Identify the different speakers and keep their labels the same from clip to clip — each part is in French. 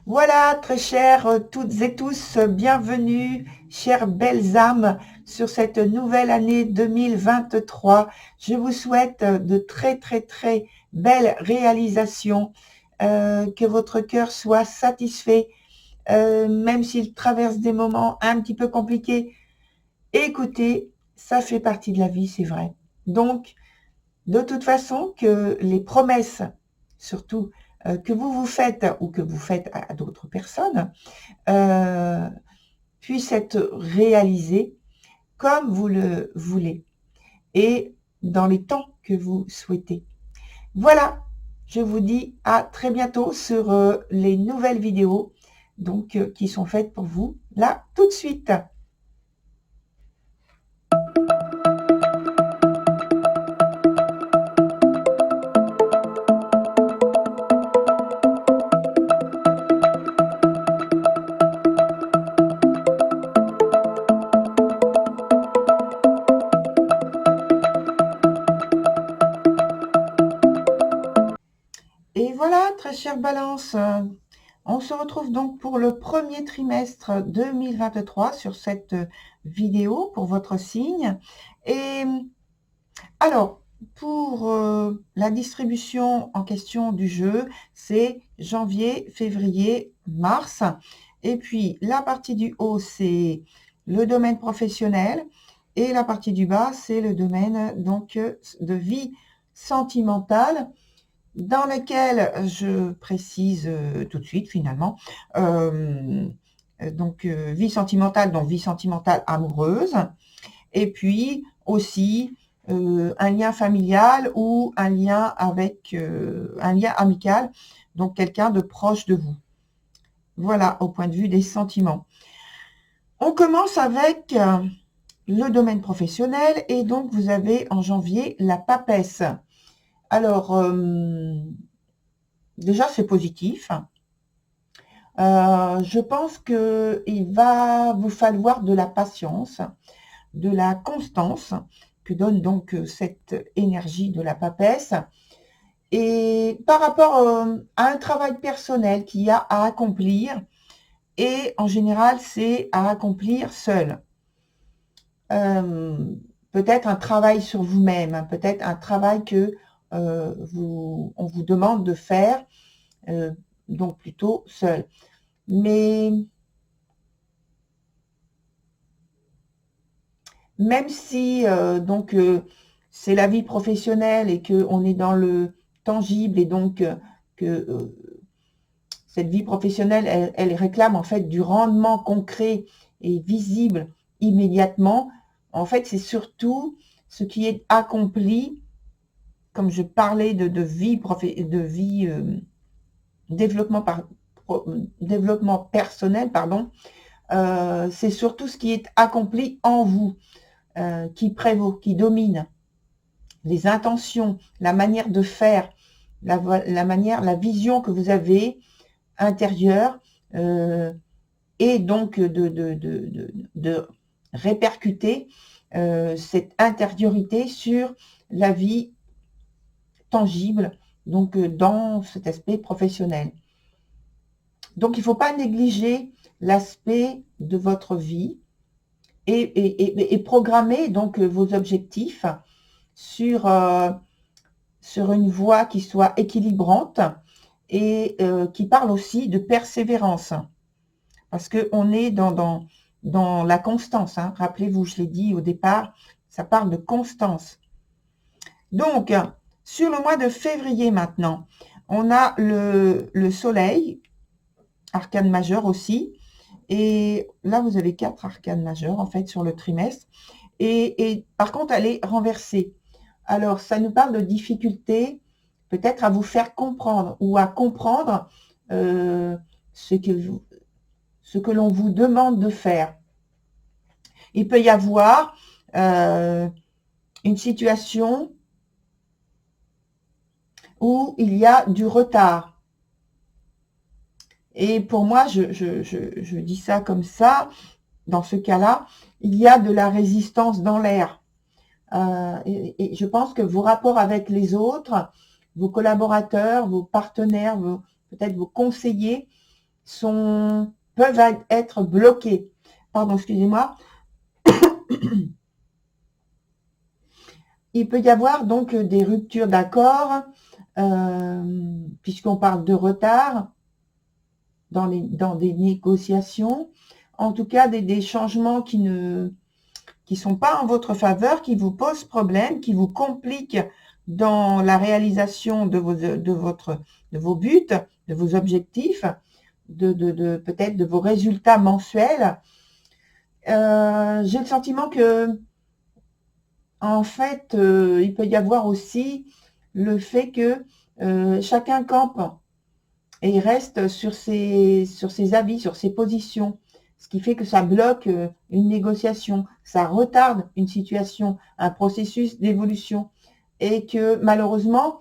Speaker 1: Voilà, très chères toutes et tous, bienvenue, chères belles âmes, sur cette nouvelle année 2023. Je vous souhaite de très, très, très belles réalisations, que votre cœur soit satisfait, même s'il traverse des moments un petit peu compliqués. Écoutez, ça fait partie de la vie, c'est vrai. Donc, de toute façon, que les promesses, surtout que vous vous faites ou que vous faites à d'autres personnes, euh, puissent être réalisées comme vous le voulez et dans les temps que vous souhaitez. Voilà, je vous dis à très bientôt sur les nouvelles vidéos donc qui sont faites pour vous là tout de suite. Et voilà, très chère Balance, on se retrouve donc pour le premier trimestre 2023 sur cette vidéo pour votre signe. Et alors, pour la distribution en question du jeu, c'est janvier, février, mars. Et puis, la partie du haut, c'est le domaine professionnel. Et la partie du bas, c'est le domaine donc de vie sentimentale, dans lequel je précise tout de suite finalement. Vie sentimentale, donc vie sentimentale amoureuse. Et puis aussi un lien familial ou un lien avec un lien amical, donc quelqu'un de proche de vous. Voilà, au point de vue des sentiments. On commence avec le domaine professionnel et donc vous avez en janvier la papesse. Alors, déjà c'est positif. Je pense qu'il va vous falloir de la patience, de la constance, que donne donc cette énergie de la papesse. Et par rapport à un travail personnel qu'il y a à accomplir, et en général, c'est à accomplir seul. Peut-être un travail sur vous-même, hein, peut-être un travail que on vous demande de faire, donc plutôt seul. Mais même si c'est la vie professionnelle et qu'on est dans le tangible et donc que cette vie professionnelle, elle réclame en fait du rendement concret et visible immédiatement. En fait, c'est surtout ce qui est accompli, comme je parlais de vie, développement, développement personnel, pardon, c'est surtout ce qui est accompli en vous, qui prévaut, qui domine. Les intentions, la manière de faire, la manière, la vision que vous avez intérieure, et donc de répercuter cette intériorité sur la vie tangible, donc dans cet aspect professionnel. Donc il ne faut pas négliger l'aspect de votre vie et programmer donc vos objectifs sur une voie qui soit équilibrante et qui parle aussi de persévérance. Parce qu'on est dans la constance. Hein. Rappelez-vous, je l'ai dit au départ, ça parle de constance. Donc, sur le mois de février maintenant, on a le soleil, arcane majeur aussi. Et là, vous avez 4 arcanes majeures, en fait, sur le trimestre. Et par contre, elle est renversée. Alors, ça nous parle de difficultés, peut-être à vous faire comprendre ou à comprendre ce que l'on vous demande de faire. Il peut y avoir une situation où il y a du retard. Et pour moi, je dis ça comme ça, dans ce cas-là, il y a de la résistance dans l'air. Et je pense que vos rapports avec les autres, vos collaborateurs, vos partenaires, peut-être vos conseillers, peuvent être bloqués. Pardon, excusez-moi. Il peut y avoir donc des ruptures d'accords, puisqu'on parle de retard dans des négociations. En tout cas, des changements qui sont pas en votre faveur, qui vous posent problème, qui vous compliquent dans la réalisation de vos buts, de vos objectifs, peut-être de vos résultats mensuels. J'ai le sentiment que, en fait, il peut y avoir aussi le fait que chacun campe et reste sur ses avis, sur ses positions, ce qui fait que ça bloque une négociation, ça retarde une situation, un processus d'évolution, et que malheureusement,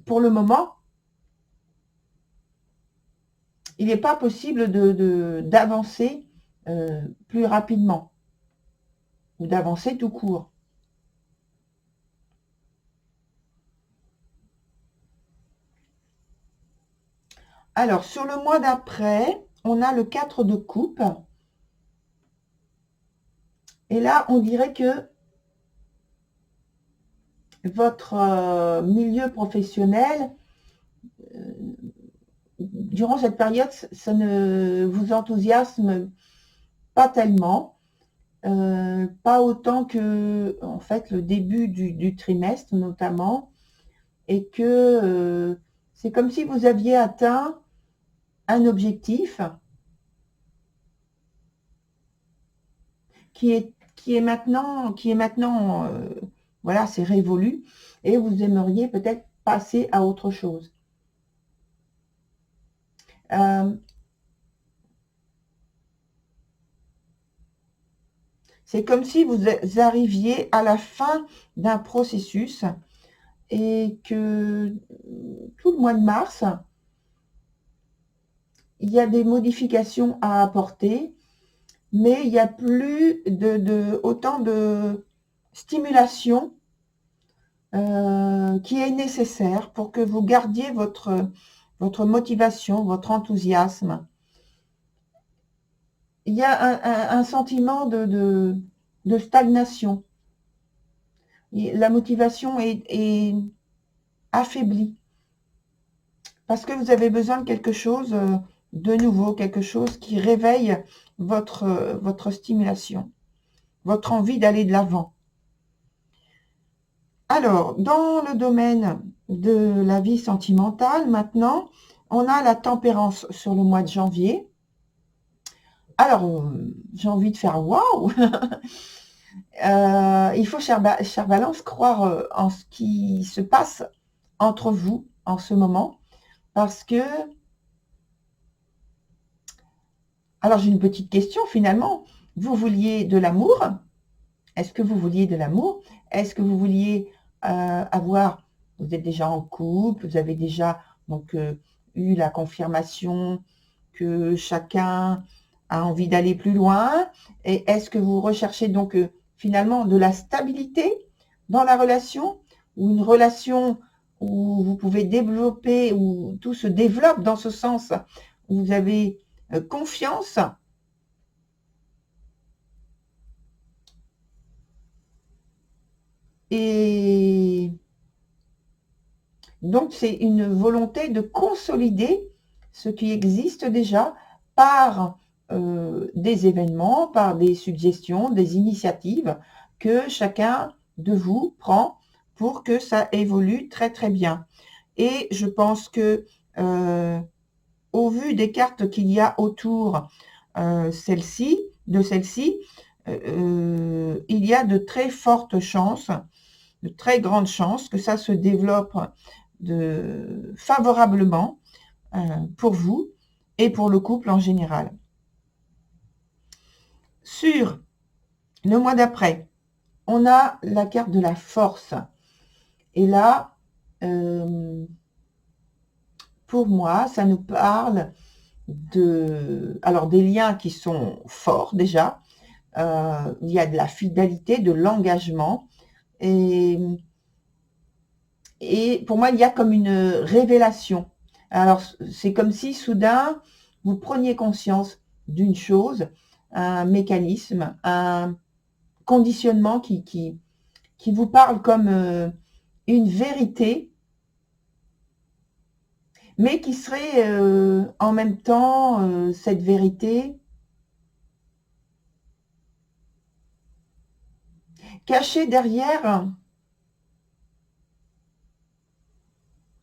Speaker 1: pour le moment, il n'est pas possible d'avancer plus rapidement, ou d'avancer tout court. Alors, sur le mois d'après, on a le 4 de coupe. Et là, on dirait que votre milieu professionnel, durant cette période, ça ne vous enthousiasme pas tellement. Pas autant que, en fait, le début du trimestre, notamment. Et que c'est comme si vous aviez atteint un objectif qui est maintenant, voilà, c'est révolu, et vous aimeriez peut-être passer à autre chose. C'est comme si vous arriviez à la fin d'un processus et que tout le mois de mars, il y a des modifications à apporter, mais il n'y a plus autant de stimulation qui est nécessaire pour que vous gardiez votre motivation, votre enthousiasme. Il y a un sentiment de stagnation. La motivation est affaiblie parce que vous avez besoin de quelque chose de nouveau, quelque chose qui réveille votre stimulation, votre envie d'aller de l'avant. Alors, dans le domaine de la vie sentimentale, maintenant, on a la tempérance sur le mois de janvier. Alors, j'ai envie de faire waouh. Il faut, chère Balance, croire en ce qui se passe entre vous en ce moment, parce que... Alors, j'ai une petite question finalement. Vous vouliez de l'amour? Est-ce que vous vouliez de l'amour? Est-ce que vous vouliez avoir... Vous êtes déjà en couple, vous avez déjà donc eu la confirmation que chacun a envie d'aller plus loin. Et est-ce que vous recherchez donc finalement de la stabilité dans la relation, ou une relation où vous pouvez développer, où tout se développe dans ce sens, où vous avez confiance? Et donc, c'est une volonté de consolider ce qui existe déjà par des événements, par des suggestions, des initiatives que chacun de vous prend pour que ça évolue très très bien. Et je pense que au vu des cartes qu'il y a autour de celle-ci, il y a de très fortes chances, de très grandes chances que ça se développe favorablement pour vous et pour le couple en général. Sur le mois d'après, on a la carte de la force. Et là, pour moi, ça nous parle alors des liens qui sont forts déjà. Il y a de la fidélité, de l'engagement. Et pour moi, il y a comme une révélation. Alors, c'est comme si soudain, vous preniez conscience d'une chose, un mécanisme, un conditionnement qui vous parle comme une vérité, mais qui serait en même temps, cette vérité cachée derrière,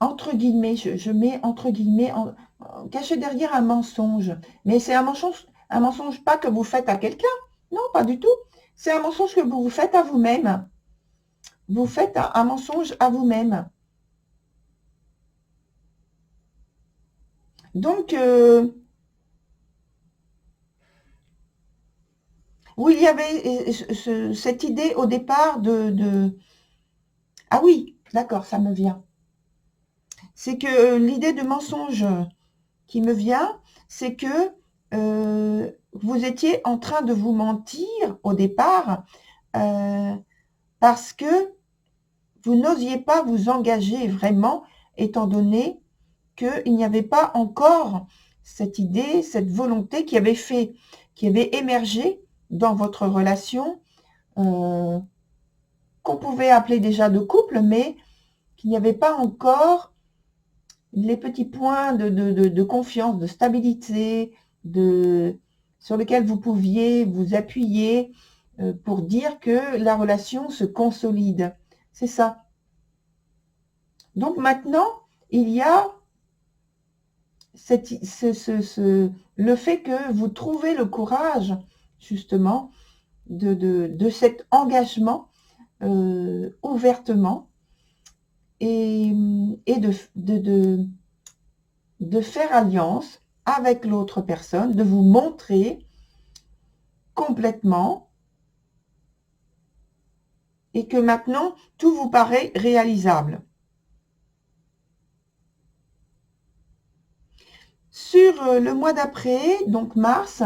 Speaker 1: entre guillemets, je mets entre guillemets, caché derrière un mensonge. Mais c'est un mensonge pas que vous faites à quelqu'un. Non, pas du tout. C'est un mensonge que vous vous faites à vous-même. Vous faites un mensonge à vous-même. Donc, où il y avait cette idée au départ Ah oui, d'accord, ça me vient. C'est que l'idée de mensonge qui me vient, c'est que vous étiez en train de vous mentir au départ euh, parce que vous n'osiez pas vous engager vraiment, étant donné qu'il n'y avait pas encore cette idée, cette volonté qui avait émergé dans votre relation, euh, qu'on pouvait appeler déjà de couple, mais qu'il n'y avait pas encore les petits points de confiance, de stabilité, sur lesquels vous pouviez vous appuyer pour dire que la relation se consolide. C'est ça. Donc maintenant, il y a le fait que vous trouvez le courage, justement, de cet engagement ouvertement et de faire alliance avec l'autre personne, de vous montrer complètement et que maintenant, tout vous paraît réalisable. Sur le mois d'après, donc mars,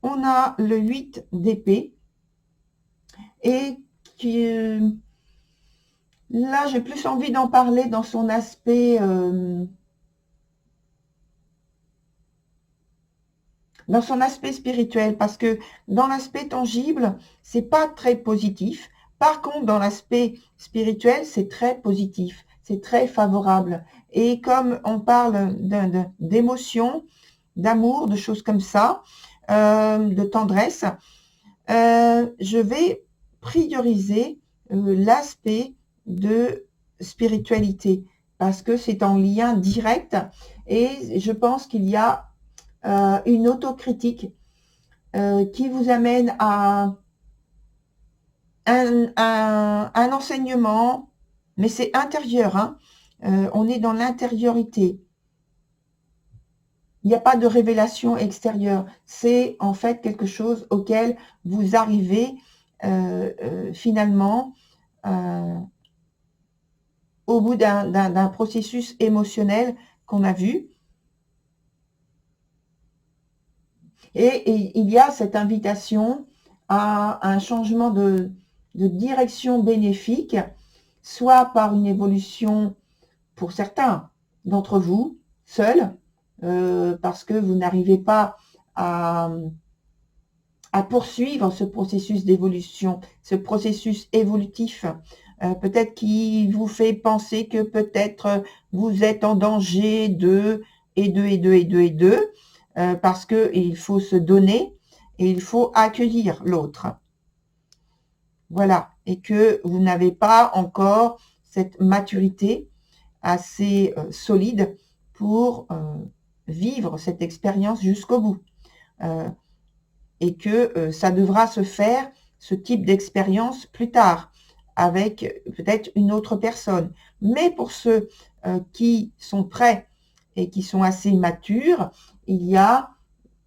Speaker 1: on a le 8 d'épée et qui, là, j'ai plus envie d'en parler dans son aspect spirituel, parce que dans l'aspect tangible, c'est pas très positif. Par contre, dans l'aspect spirituel, c'est très positif, c'est très favorable. Et comme on parle d'émotions, d'amour, de choses comme ça, de tendresse, je vais prioriser l'aspect de spiritualité parce que c'est en lien direct et je pense qu'il y a une autocritique qui vous amène à un enseignement, mais c'est intérieur, hein. On est dans l'intériorité. Il n'y a pas de révélation extérieure. C'est en fait quelque chose auquel vous arrivez finalement au bout d'un processus émotionnel qu'on a vu. Et il y a cette invitation à un changement de direction bénéfique, soit par une évolution pour certains d'entre vous, seuls, parce que vous n'arrivez pas à poursuivre ce processus d'évolution, ce processus évolutif, peut-être qui vous fait penser que peut-être vous êtes en danger de parce qu'il faut se donner et il faut accueillir l'autre. Voilà, et que vous n'avez pas encore cette maturité assez solide pour vivre cette expérience jusqu'au bout. Et que ça devra se faire, ce type d'expérience, plus tard, avec peut-être une autre personne. Mais pour ceux qui sont prêts et qui sont assez matures, il y a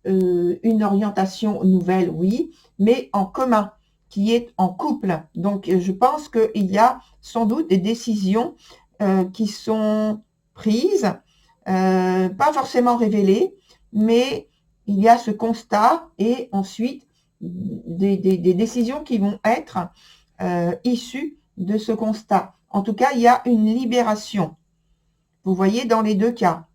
Speaker 1: une orientation nouvelle, oui, mais en commun, qui est en couple. Donc, je pense qu'il y a sans doute des décisions qui sont prises, pas forcément révélées, mais il y a ce constat et ensuite des décisions qui vont être issues de ce constat. En tout cas, il y a une libération. Vous voyez, dans les deux cas.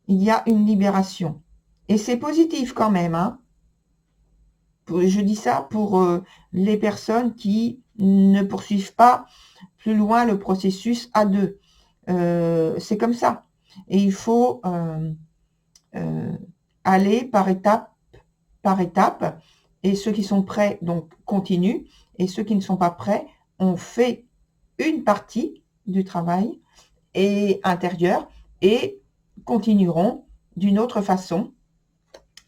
Speaker 1: il y a une libération. Et c'est positif quand même, hein. Je dis ça pour les personnes qui ne poursuivent pas plus loin le processus à deux. C'est comme ça. Et il faut aller par étape. Et ceux qui sont prêts, donc, continuent. Et ceux qui ne sont pas prêts, ont fait une partie du travail et intérieur et continueront d'une autre façon.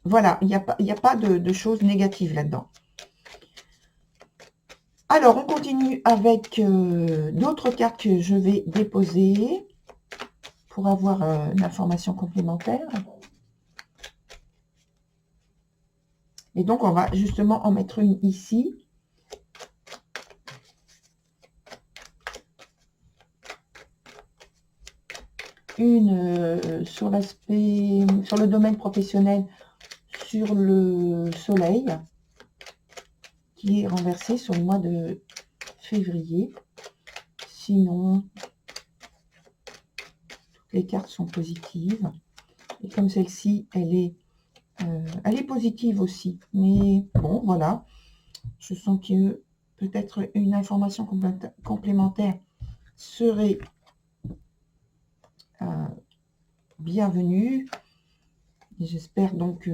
Speaker 1: Voilà, il n'y a pas de choses négatives là-dedans. Alors, on continue avec d'autres cartes que je vais déposer pour avoir une information complémentaire. Et donc, on va justement en mettre une ici. Une sur l'aspect, sur le domaine professionnel, sur le soleil, qui est renversé sur le mois de février. Sinon, toutes les cartes sont positives. Et comme celle-ci, elle est positive aussi. Mais bon, voilà. Je sens que peut-être une information complémentaire serait bienvenue. J'espère donc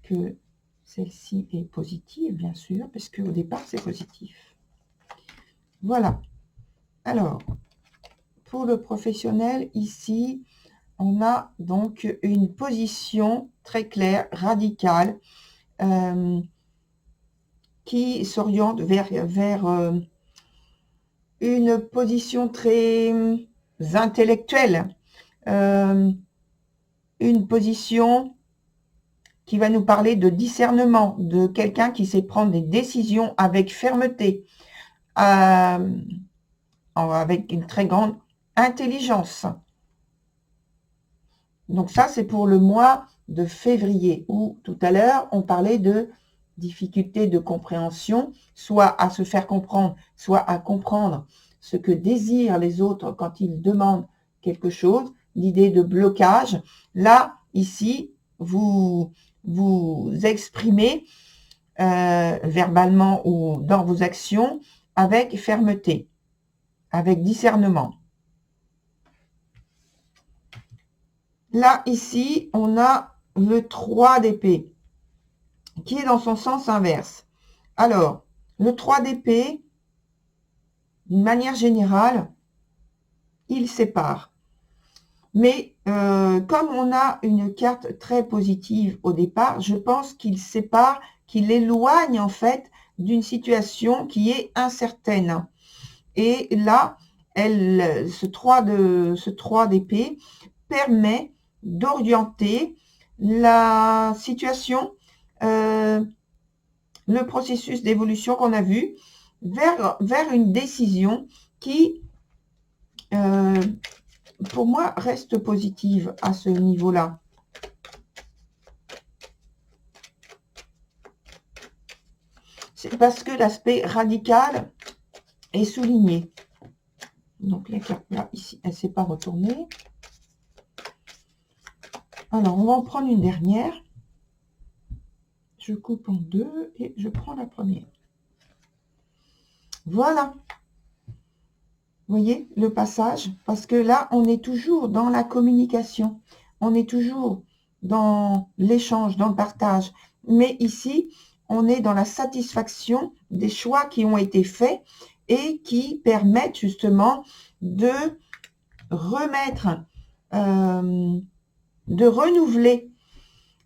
Speaker 1: que celle-ci est positive, bien sûr, parce qu'au départ, c'est positif. Voilà. Alors, pour le professionnel, ici, on a donc une position très claire, radicale, qui s'oriente vers une position très intellectuelle, une position qui va nous parler de discernement, de quelqu'un qui sait prendre des décisions avec fermeté, avec une très grande intelligence. Donc ça, c'est pour le mois de février, où tout à l'heure, on parlait de difficultés de compréhension, soit à se faire comprendre, soit à comprendre ce que désirent les autres quand ils demandent quelque chose, l'idée de blocage. Là, ici, vous exprimez verbalement ou dans vos actions avec fermeté, avec discernement. Là, ici, on a le 3 d'épée qui est dans son sens inverse. Alors, le 3 d'épée, d'une manière générale, il sépare. Mais comme on a une carte très positive au départ, je pense qu'il sépare, qu'il éloigne en fait d'une situation qui est incertaine. Et là, ce 3 d'épée permet d'orienter la situation, le processus d'évolution qu'on a vu, vers une décision qui, pour moi, reste positive à ce niveau-là. C'est parce que l'aspect radical est souligné. Donc la carte là, ici, elle ne s'est pas retournée. Alors, on va en prendre une dernière. Je coupe en deux et je prends la première. Voilà. Vous voyez le passage? Parce que là, on est toujours dans la communication. On est toujours dans l'échange, dans le partage. Mais ici, on est dans la satisfaction des choix qui ont été faits et qui permettent justement de remettre, de renouveler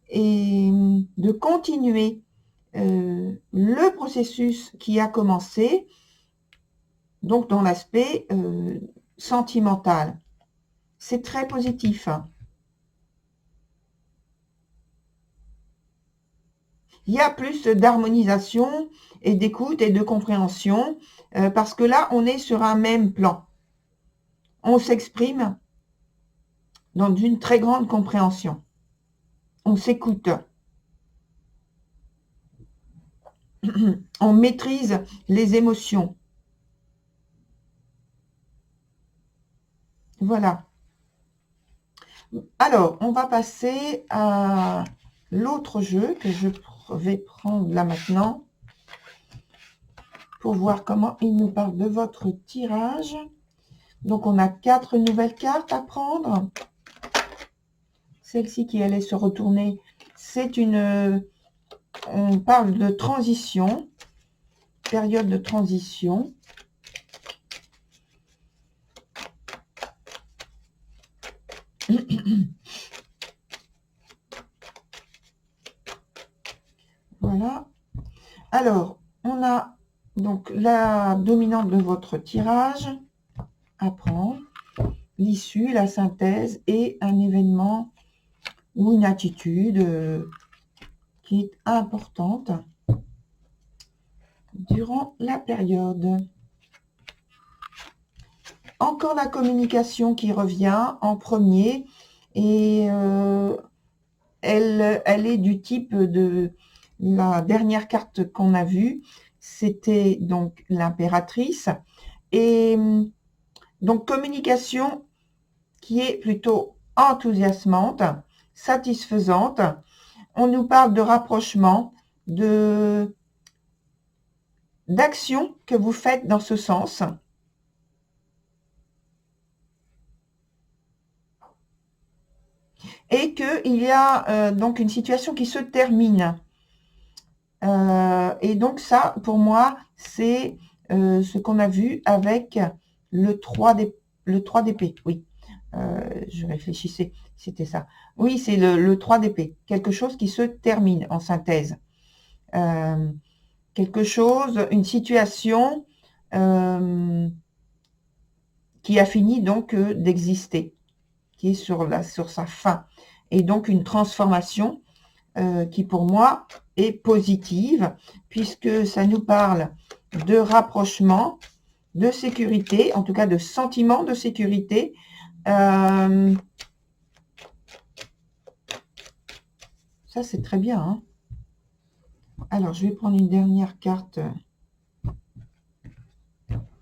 Speaker 1: et de continuer le processus qui a commencé, donc dans l'aspect sentimental. C'est très positif. Il y a plus d'harmonisation et d'écoute et de compréhension parce que là, on est sur un même plan. On s'exprime dans une très grande compréhension. On s'écoute. On maîtrise les émotions. Voilà. Alors, on va passer à l'autre jeu que je vais prendre là maintenant pour voir comment il nous parle de votre tirage. Donc, on a 4 nouvelles cartes à prendre. Celle-ci qui allait se retourner, c'est une... On parle de transition, période de transition. Voilà. Alors, on a donc la dominante de votre tirage à prendre, l'issue, la synthèse et un événement ou une attitude qui est importante durant la période. Encore la communication qui revient en premier et elle est du type de la dernière carte qu'on a vue, c'était donc l'impératrice. Et donc communication qui est plutôt enthousiasmante, satisfaisante. On nous parle de rapprochement, d'action que vous faites dans ce sens. Et qu'il y a donc une situation qui se termine. Et donc ça, pour moi, c'est ce qu'on a vu avec le 3 d'épée. Oui, je réfléchissais, c'était ça. Oui, c'est le 3 d'épée. Quelque chose qui se termine en synthèse. Quelque chose, une situation qui a fini donc d'exister, qui est sur sa fin. Et donc une transformation qui pour moi est positive, puisque ça nous parle de rapprochement, de sécurité, en tout cas de sentiment de sécurité. Ça, c'est très bien. Hein. Alors, je vais prendre une dernière carte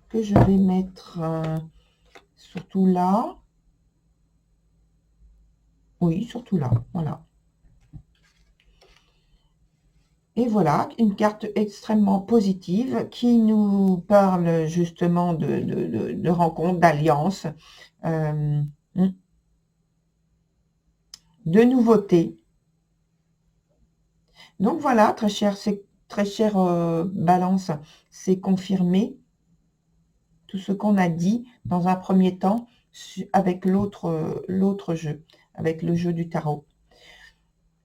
Speaker 1: que je vais mettre surtout là. Oui, surtout là. Voilà. Et voilà, une carte extrêmement positive qui nous parle justement de rencontres, d'alliances, de nouveautés. Donc voilà, très cher Balance, c'est confirmé tout ce qu'on a dit dans un premier temps avec l'autre jeu, avec le jeu du tarot.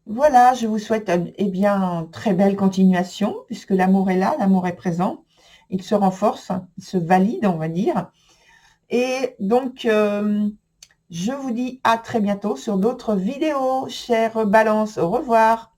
Speaker 1: Voilà, je vous souhaite bien très belle continuation, puisque l'amour est là, l'amour est présent, il se renforce, il se valide, on va dire. Et donc, je vous dis à très bientôt sur d'autres vidéos. Chère Balance, au revoir.